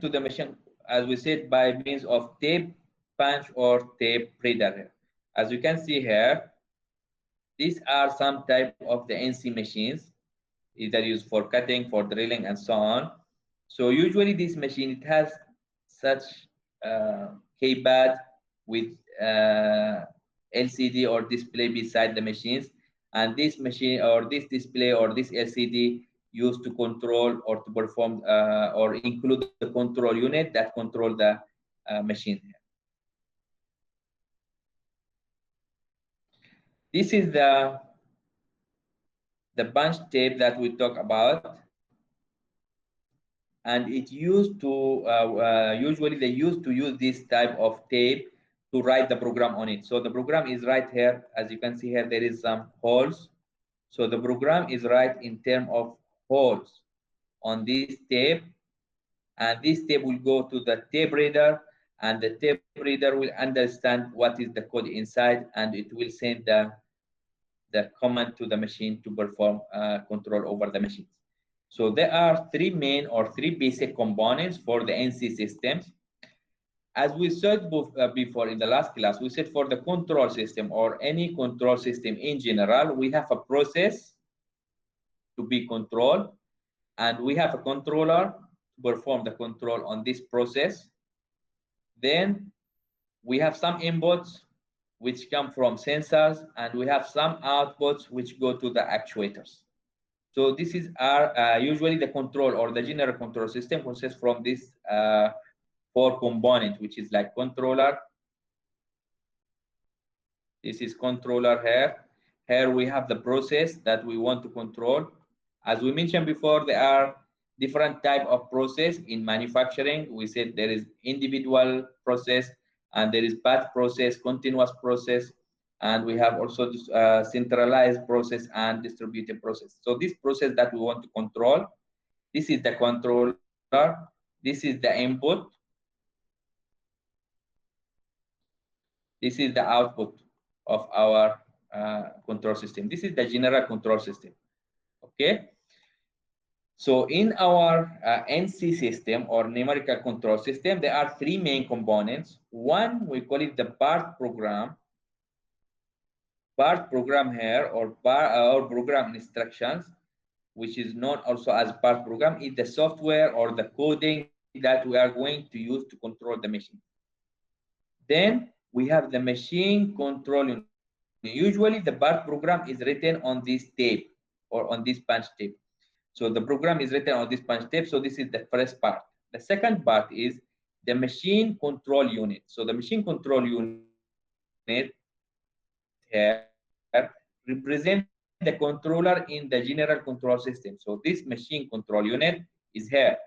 to the machine, as we said, by means of tape punch or tape reader here. As you can see here, these are some type of the NC machines, either used for cutting, for drilling, and so on. So usually this machine, it has such keypad with LCD or display beside the machines, and this machine or this display or this LCD used to control or to perform or include the control unit that control the machine. This is the bunch tape that we talk about, and it used to usually they used to use this type of tape to write the program on it. So the program is right here. As you can see here, there is some holes. So the program is right in terms of holes on this tape, and this tape will go to the tape reader, and the tape reader will understand what is the code inside, and it will send the command to the machine to perform control over the machines. So there are three main or three basic components for the NC systems. As we said before in the last class, we said for the control system or any control system in general, we have a process to be controlled, and we have a controller to perform the control on this process. Then we have some inputs which come from sensors, and we have some outputs which go to the actuators. So this is our usually the control or the general control system consists from this four components, which is like controller. This is controller here. Here we have the process that we want to control. As we mentioned before, there are different type of process in manufacturing. We said there is individual process, and there is batch process, continuous process, and we have also this centralized process and distributed process. So this process that we want to control, this is the controller, this is the input, this is the output of our control system. This is the general control system. Okay. So in our NC system or numerical control system, there are three main components. One, we call it the part program. Part program here or program instructions, which is known also as part program, is the software or the coding that we are going to use to control the machine. Then we have the machine control unit. Usually the part program is written on this tape or on this punch tape. So the program is written on this punch tape. So this is the first part. The second part is the machine control unit. So the machine control unit here represent the controller in the general control system. So this machine control unit is here,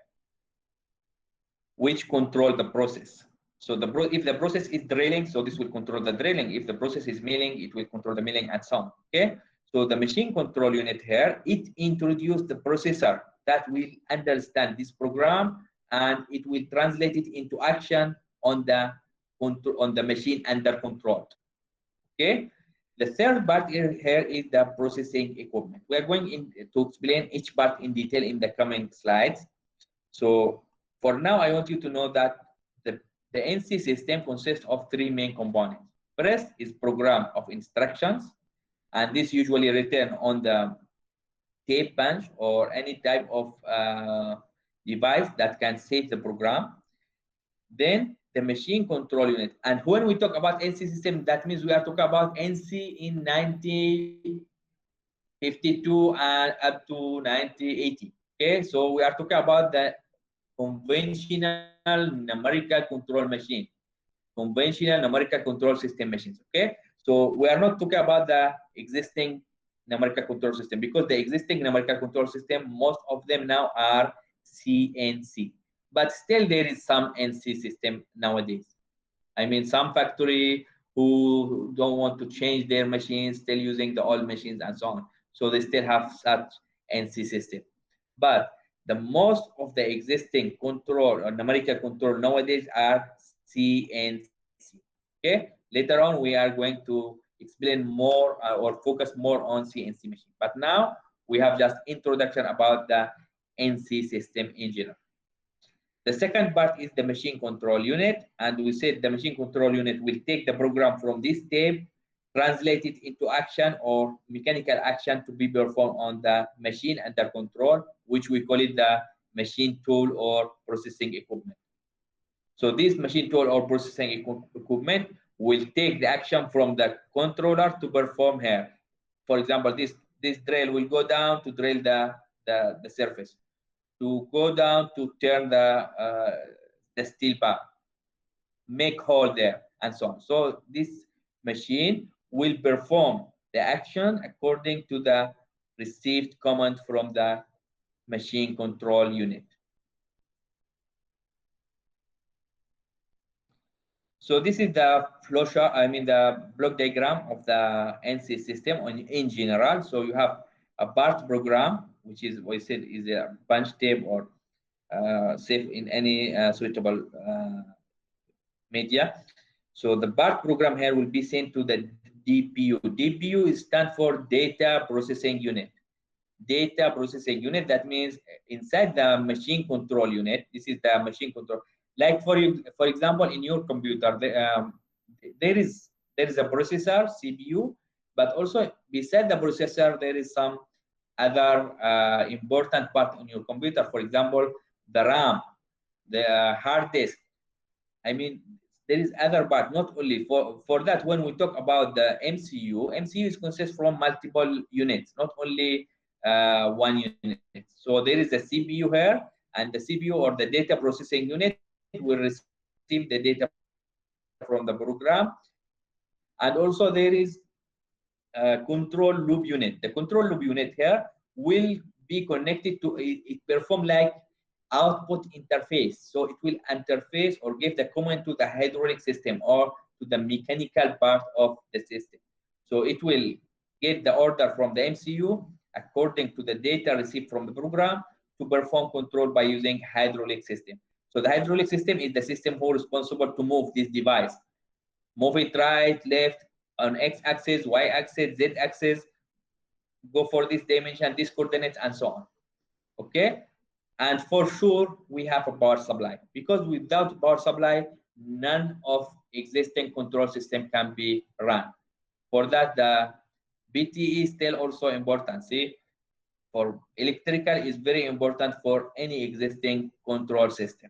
which control the process. So if the process is drilling, so this will control the drilling. If the process is milling, it will control the milling and so on. Okay. So the machine control unit here, it introduced the processor that will understand this program, and it will translate it into action on the machine under control. Okay. The third part here is the processing equipment. We are going to explain each part in detail in the coming slides. So for now, I want you to know that the NC system consists of three main components. First is program of instructions, and this usually written on the tape punch or any type of device that can save the program. Then the machine control unit. And when we talk about NC system, that means we are talking about NC in 1952 and up to 1980. Okay, so we are talking about the conventional numerical control machine, conventional numerical control system machines. Okay, so we are not talking about the existing numerical control system, because the existing numerical control system, most of them now are CNC. But still there is some NC system nowadays. I mean, some factory who don't want to change their machines, still using the old machines and so on. So they still have such NC system. But the most of the existing control or numerical control nowadays are CNC. Okay. Later on, we are going to explain more or focus more on CNC machine. But now we have just introduction about the NC system in general. The second part is the machine control unit, and we said the machine control unit will take the program from this tape, translate it into action or mechanical action to be performed on the machine under control, which we call it the machine tool or processing equipment. So this machine tool or processing equipment will take the action from the controller to perform here. For example, this drill will go down to drill the surface, to go down to turn the steel bar, make hole there, and so on. So this machine will perform the action according to the received command from the machine control unit. So this is the flow chart, I mean the block diagram of the NC system in general. So you have a BART program, which is what I said is a punch tape or safe in any suitable media. So the BART program here will be sent to the DPU. DPU is stand for data processing unit. Data processing unit, that means inside the machine control unit, this is the machine control. Like for example, in your computer, there is a processor, CPU, but also beside the processor, there is some other important part on your computer. For example, the RAM, the hard disk. I mean, there is other part, not only for that. When we talk about the MCU is consists from multiple units, not only one unit. So there is a CPU here, and the CPU or the data processing unit will receive the data from the program. And also there is control loop unit. The control loop unit here will be connected to it perform like output interface. So it will interface or give the command to the hydraulic system or to the mechanical part of the system. So it will get the order from the MCU according to the data received from the program to perform control by using hydraulic system. So the hydraulic system is the system who is responsible to move this device. Move it right, left, on x-axis, y-axis, z-axis, go for this dimension, this coordinates, and so on. Okay? And for sure, we have a power supply, because without power supply, none of existing control system can be run. For that, the BTE is still also important. See, for electrical is very important for any existing control system.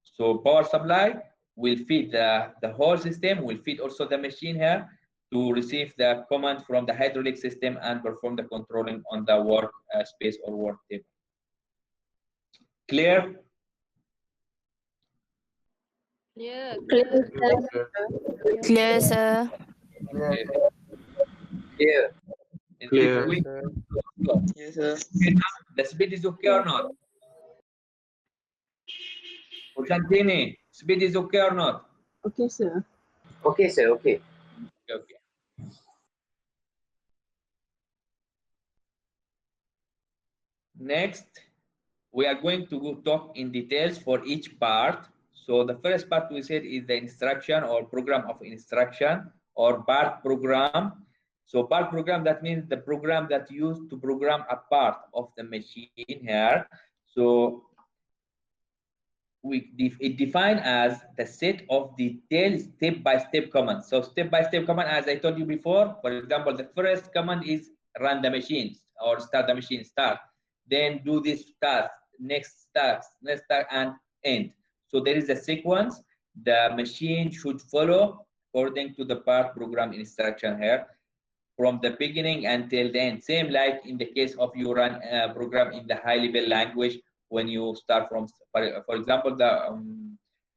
So power supply will feed the whole system, will feed also the machine here to receive the command from the hydraulic system and perform the controlling on the work space or work table. Clear? Yeah. Clear, sir. Okay. Clear. Clear. Yes, sir. The speed is okay or not? Uchantini, speed is okay or not? Okay, sir. Okay, sir. Okay. Okay. Next, we are going to talk in details for each part. So the first part we said is the instruction or program of instruction or BART program. So BART program, that means the program that used to program a part of the machine here. So it defined as the set of detailed step-by-step commands. So step-by-step command, as I told you before, for example, the first command is run the machines or start the machine, start. Then do this task, next task, and end. So there is a sequence the machine should follow according to the part program instruction here, from the beginning until the end. Same like in the case of you run a program in the high-level language. When you start from, for example, the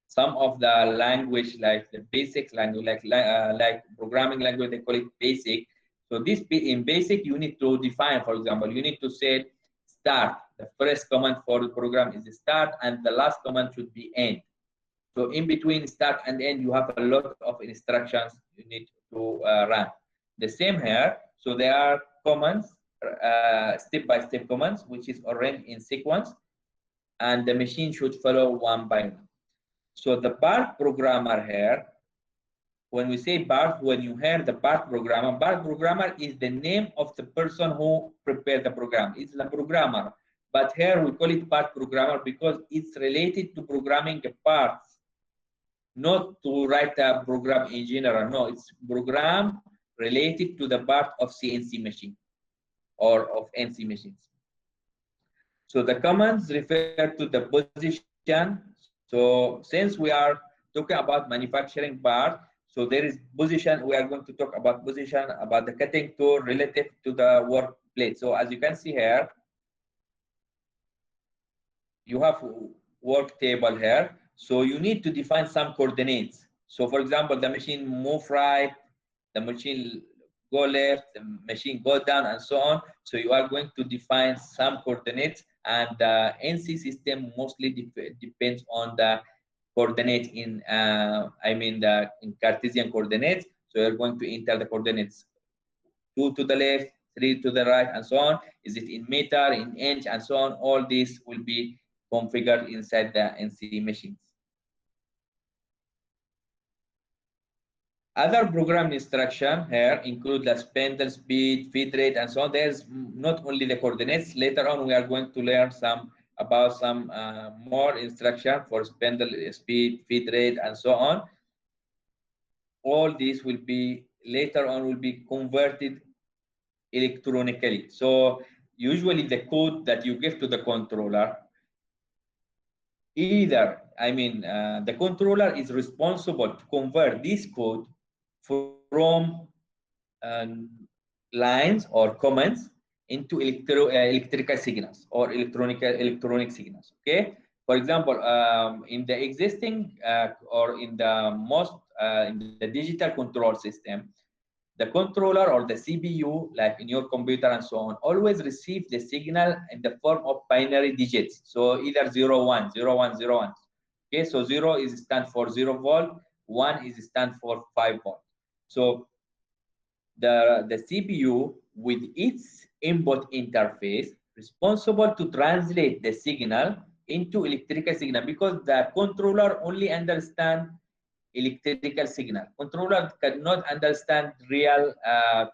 some of the language like the basic language, like programming language, they call it basic. So this in basic, you need to define, for example, you need to say start. The first command for the program is start, and the last command should be end. So in between start and end, you have a lot of instructions you need to run. The same here. So there are commands, step-by-step commands, which is arranged in sequence, and the machine should follow one by one. So the BART programmer here, when we say BART, when you hear the BART programmer is the name of the person who prepared the program. It's the programmer. but here we call it part programmer because it's related to programming parts, not to write a program in general. No, it's program related to the part of CNC machine or of NC machines. So the commands refer to the position. So since we are talking about manufacturing part, so there is position. We are going to talk about position, about the cutting tool relative to the work plate. So as you can see here, you have work table here. So you need to define some coordinates. So for example, the machine move right, the machine go left, the machine go down, and so on. So you are going to define some coordinates, and the NC system mostly depends on the coordinate in in Cartesian coordinates. So you're going to enter the coordinates 2 to the left, 3 to the right, and so on. Is it in meter, in inch, and so on? All this will be configured inside the NC machines. Other program instruction here include the spindle speed, feed rate, and so on. There's not only the coordinates. Later on, we are going to learn about some more instruction for spindle speed, feed rate, and so on. All these will be later on will be converted electronically. So usually the code that you give to the controller, either the controller is responsible to convert this code from lines or commands into electrical signals or electronic signals. Okay, for example, in the existing or in the most in the digital control system, the controller or the CPU, like in your computer and so on, always receive the signal in the form of binary digits. So either 0, 1, 0, 1, 0, 1. Okay, so 0 is stand for 0 volt, 1 is stand for 5 volt. So the CPU with its input interface responsible to translate the signal into electrical signal, because the controller only understand electrical signal. Controller cannot understand real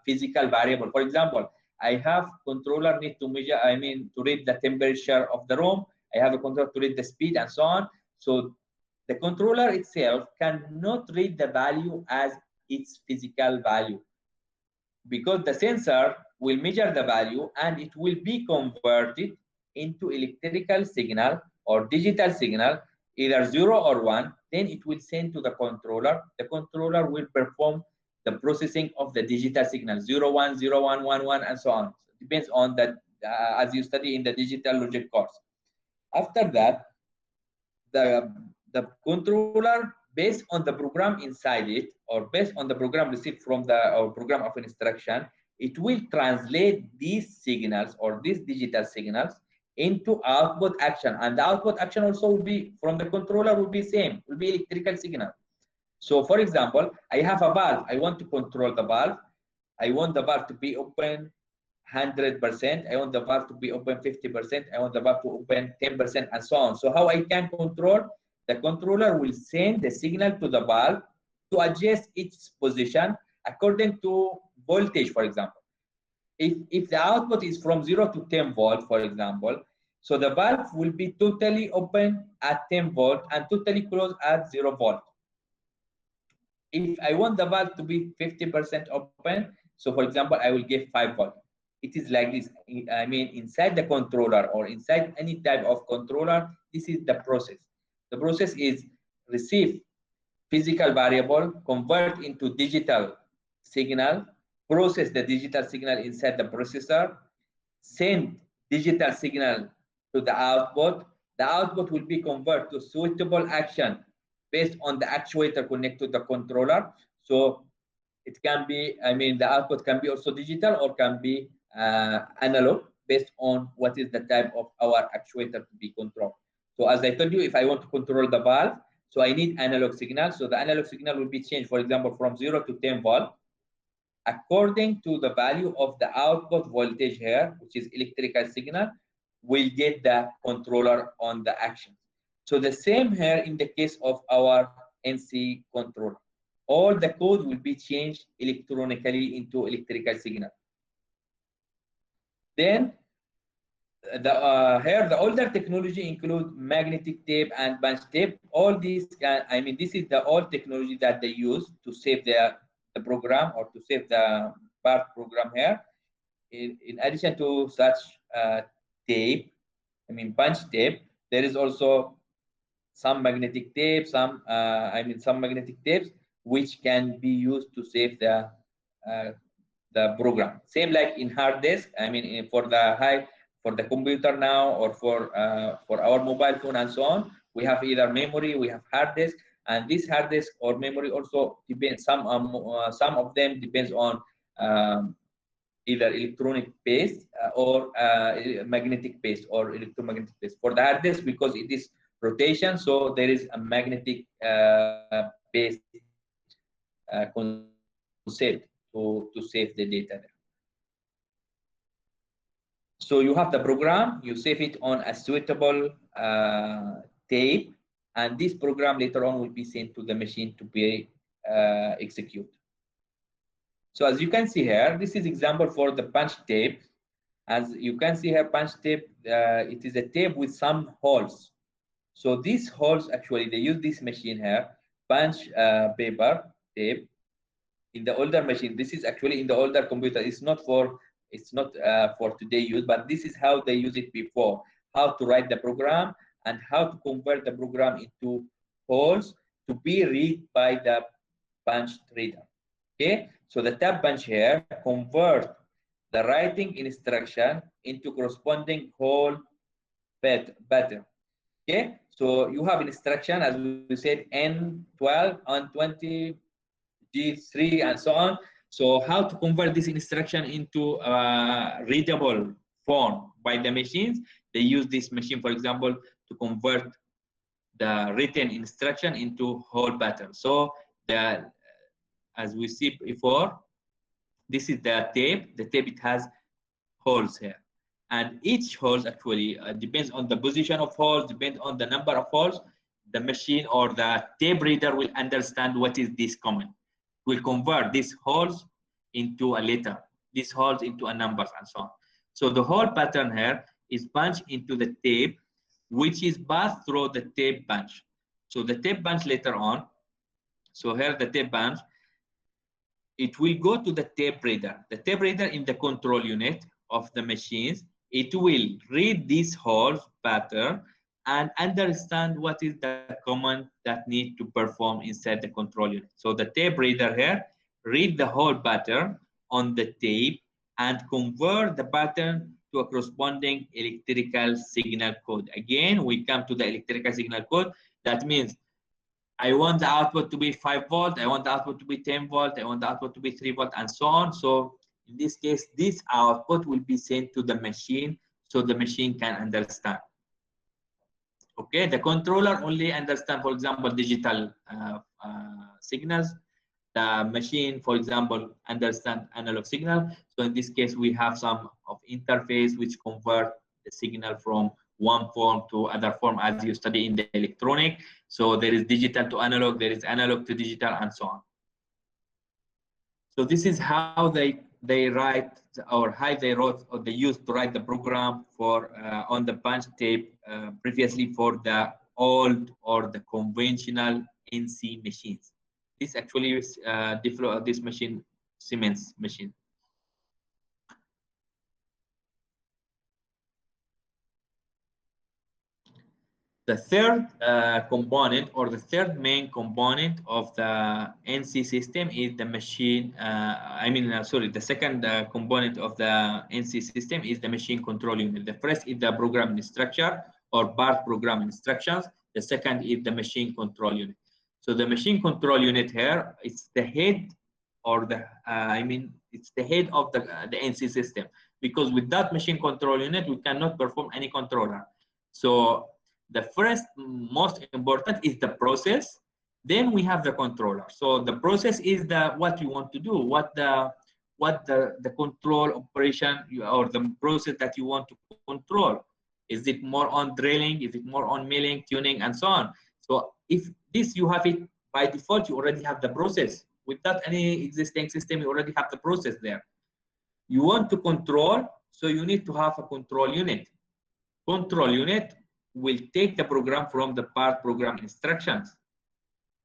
physical variable. For example, I have controller need to measure, to read the temperature of the room. I have a controller to read the speed and so on. So the controller itself cannot read the value as its physical value, because the sensor will measure the value and it will be converted into electrical signal or digital signal, either 0 or 1. Then it will send to the controller. The controller will perform the processing of the digital signal 0, 1, 0, 1, 1, 1, and so on. So it depends on that as you study in the digital logic course. After that, the controller, based on the program inside it or based on the program received from the program of instruction, it will translate these signals or these digital signals into output action, and the output action also will be from the controller, will be same, will be electrical signal. So for example, I have a valve. I want to control the valve. I want the valve to be open 100%. I want the valve to be open 50%. I want the valve to open 10%, and so on. So how I can control? The controller will send the signal to the valve to adjust its position according to voltage, for example. If the output is from 0 to 10 volt, for example, so the valve will be totally open at 10 volt and totally closed at 0 volt. If I want the valve to be 50% open, so for example, I will give 5 volt. It is like this. Inside the controller or inside any type of controller, this is the process. The process is receive physical variable, convert into digital signal, process the digital signal inside the processor, send digital signal to the output. The output will be converted to suitable action based on the actuator connected to the controller. So it can be, the output can be also digital or can be analog based on what is the type of our actuator to be controlled. So as I told you, if I want to control the valve, so I need analog signal. So the analog signal will be changed, for example, from 0 to 10 volt, according to the value of the output voltage here, which is electrical signal, will get the controller on the action. So the same here in the case of our NC controller. All the code will be changed electronically into electrical signal. Then Here the older technology include magnetic tape and punch tape. All these I mean this is the old technology that they use to save the program or to save the part program here. In addition to such tape, I mean punch tape, there is also some magnetic tape, some magnetic tapes which can be used to save uh, the program. Same like in hard disk. I mean, for the computer now or for our mobile phone and so on, we have either memory, we have hard disk, and this hard disk or memory also depends. Some of them depends on either electronic based or magnetic based or electromagnetic based. For the hard disk, because it is rotation, so there is a magnetic based concept to save the data there. So you have the program, you save it on a suitable tape, and this program later on will be sent to the machine to be executed. So as you can see here, this is example for the punch tape. As you can see here, punch tape, it is a tape with some holes. So these holes, actually, they use this machine here, punch paper tape. In the older machine, this is actually in the older computer. It's not for today use, but this is how they use it before. How to write the program and how to convert the program into holes to be read by the punch reader. Okay, so the tab punch here convert the writing instruction into corresponding hole pattern. Okay, so you have instruction as we said N12 on 20 G3 and so on. So how to convert this instruction into readable form by the machines? They use this machine, for example, to convert the written instruction into whole pattern. So as we see before, this is the tape. The tape, it has holes here, and each holes actually depends on the position of holes, depends on the number of holes. The machine or the tape reader will understand what is this command. Will convert these holes into a letter, these holes into a numbers, and so on. So the whole pattern here is punched into the tape, which is passed through the tape punch. So the tape punch later on, so here the tape punch, it will go to the tape reader. The tape reader in the control unit of the machines, it will read this whole pattern and understand what is the command that need to perform inside the control unit. So the tape reader here read the whole pattern on the tape and convert the pattern to a corresponding electrical signal code. Again, we come to the electrical signal code. That means I want the output to be 5 volt, I want the output to be 10 volt, I want the output to be 3 volt, and so on. So in this case, this output will be sent to the machine so the machine can understand. Okay, the controller only understand, for example, digital signals. The machine, for example, understand analog signal. So in this case, we have some of interface which convert the signal from one form to other form as you study in the electronic. So there is digital to analog, there is analog to digital, and so on. So this is how they write, or how they wrote, or they used to write the program for on the punch tape previously for the old or the conventional NC machines. This actually is this machine, Siemens machine. The third component, or the third main component of the NC system is the machine, the second component of the NC system is the machine control unit. The first is the programming structure or part programming instructions. The second is the machine control unit. So the machine control unit here, it's the head, or it's the head of the NC system, because with that machine control unit, we cannot perform any controller. So the first most important is the process, then we have the controller. So the process is what you want to do, what the control operation or the process that you want to control. Is it more on drilling? Is it more on milling, tuning, and so on? So if this you have it by default, you already have the process. Without any existing system, you already have the process there. You want to control, so you need to have a control unit. control unit will take the program from the part program instructions.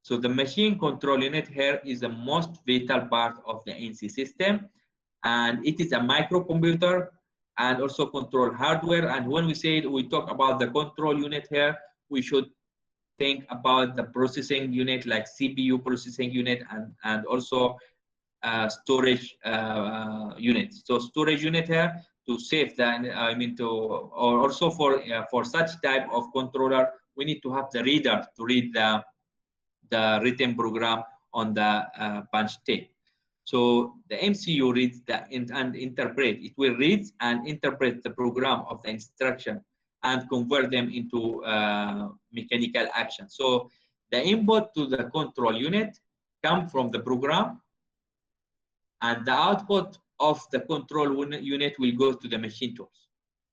So the machine control unit here is the most vital part of the NC system, and it is a microcomputer and also control hardware. And when we talk about the control unit here, we should think about the processing unit like CPU processing unit and also storage units. So storage unit here to save the or also for such type of controller, we need to have the reader to read the written program on the punch tape. So the MCU reads and interpret. It will read and interpret the program of the instruction and convert them into mechanical action. So the input to the control unit come from the program, and the output of the control unit will go to the machine tools.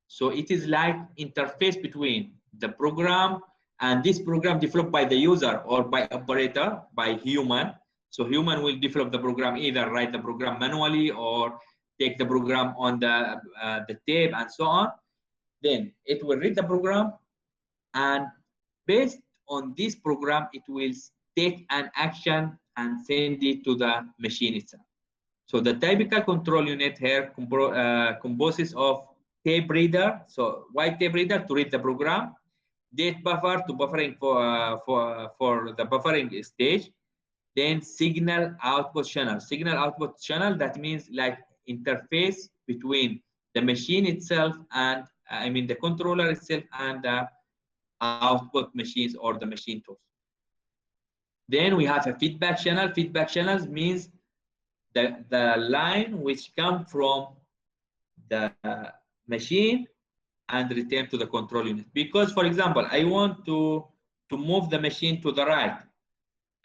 So it is like interface between the program and this program developed by the user or by operator, by human. So human will develop the program, either write the program manually or take the program on the tape and so on. Then it will read the program, and based on this program, it will take an action and send it to the machine itself. So the typical control unit here composes of tape reader. So why tape reader? To read the program. Date buffer to buffering for the buffering stage. Then signal output channel. Signal output channel, that means like interface between the machine itself and the controller itself and the output machines or the machine tools. Then we have a feedback channel. Feedback channels means the line which come from the machine and return to the control unit. Because, for example, I want to move the machine to the right.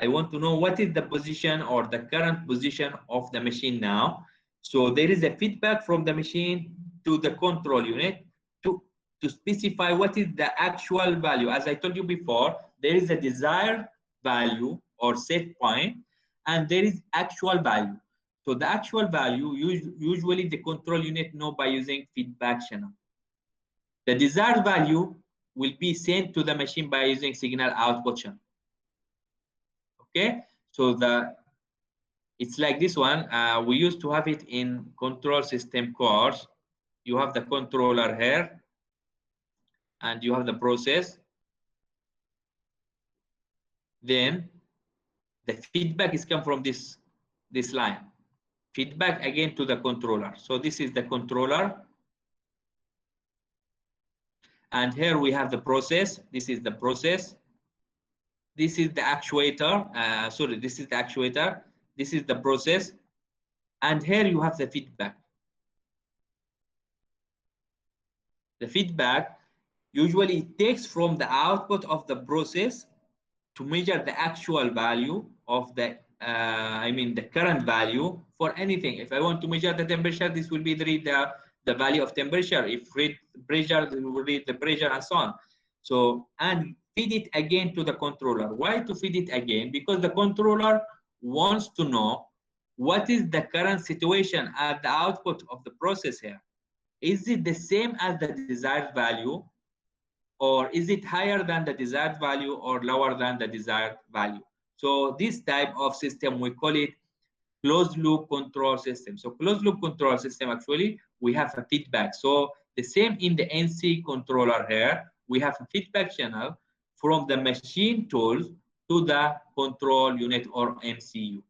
I want to know what is the position or the current position of the machine now. So there is a feedback from the machine to the control unit to specify what is the actual value. As I told you before, there is a desired value or set point, and there is actual value. So the actual value, usually the control unit know by using feedback channel. The desired value will be sent to the machine by using signal output channel. Okay, so it's like this one. We used to have it in control system course. You have the controller here, and you have the process. Then the feedback is come from this line. Feedback again to the controller. So this is the controller. And here we have the process. This is the process. This is the actuator. This is the actuator. This is the process. And here you have the feedback. The feedback usually it takes from the output of the process to measure the actual value of the the current value for anything. If I want to measure the temperature, this will be the value of temperature. If read pressure, it will read the pressure and so on. So, and feed it again to the controller. Why to feed it again? Because the controller wants to know what is the current situation at the output of the process here. Is it the same as the desired value, or is it higher than the desired value or lower than the desired value? So this type of system, we call it closed loop control system. So closed loop control system, actually, we have a feedback. So the same in the NC controller here, we have a feedback channel from the machine tools to the control unit or MCU.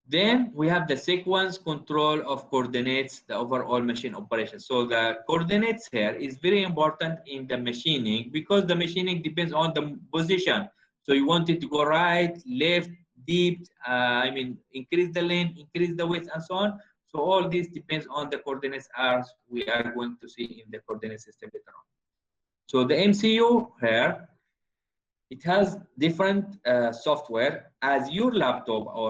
Then we have the sequence control of coordinates, the overall machine operation. So the coordinates here is very important in the machining, because the machining depends on the position. So you want it to go right, left, deep, increase the length, increase the width, and so on. So all this depends on the coordinates, as we are going to see in the coordinate system later on. So the MCU here, it has different software as your laptop or